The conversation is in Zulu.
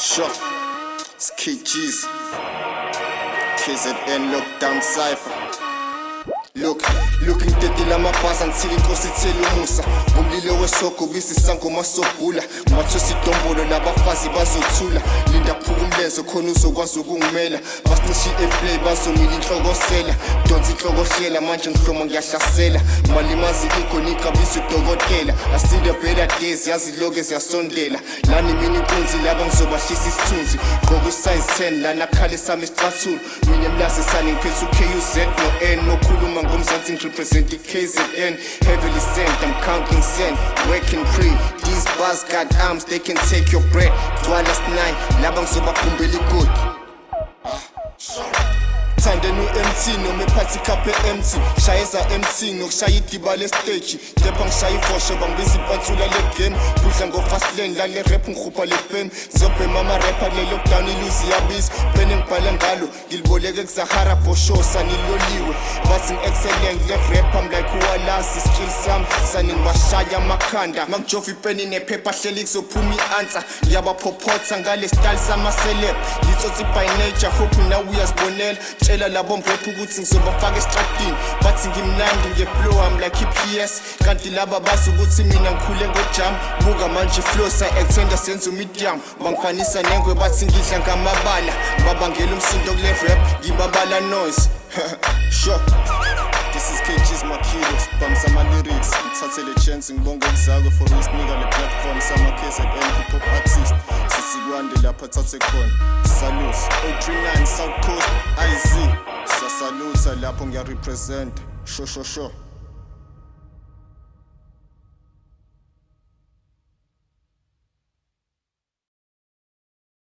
Sure, it's KG's KZN Lockdown Cypher. Look ngidedile amabhazi angithile inkosi ithele umusa umlilo wesoko bisisangoma sobhula mathosi idombolo labafazi bazothula linda phuka umlenze khona uzokwazi ukungimela basicisha iplay bazomila inhlokosela donsa inhlokohlela manje ngihloma ngiyahlasela malimazi inkonika bisudokotela asinde better days yazi loke ziyasondela lani mina inkunzi laba ngizobahlisa isithunzi ngoku size 10 lana khale sami isicathula mina emlase sani ngiphethe uKUZ no N nokhuluma ngomzansi represent the KZN heavily sent I'm counting cent working free these bars got arms they can take your breath last night laba ngizobakhumbela igodi Thanda no MC no mephathi kaphe MC shayeza MC nokushaya idiba le stage step ngishaya ifosho bangibiza ipathula le game kudla ngo fast lane la le rap ngikhupa le fame zobhe mama rapper le lockdown iluzi yabiza bene ngibhala ngalo ngiliboleke kuZahara for sure saniloliwe bathi excellent le rap I'm like uwalasi skill sani ngibashaya amakhanda mangijova ipeni nephepha hleli kuzophuma ianswer ngiyabaphopotha ngale style sama celeb litsotsi by nature hope now uyazibonela tshela labo mphepha ukuthi ngizobafaka esitradini bathi ngimnandi ngeflow I'm like EPS kanti laba bazi ukuthi mina ngikhule ngojam buka manje flow sa extender senzo medium bangifanisa nengwe bathi ngidla ngamabala babangela umsindo kule rap ngibabala noise sure This is KG's Makilo, spam sama lyrics ngithathe le chance ngibonga ukuzakwe for isinika le platform sama KZN hip hop artist sisikwande lapha thathe khona salute 039 South Coast IZ sasalute lapho ngiya represent sure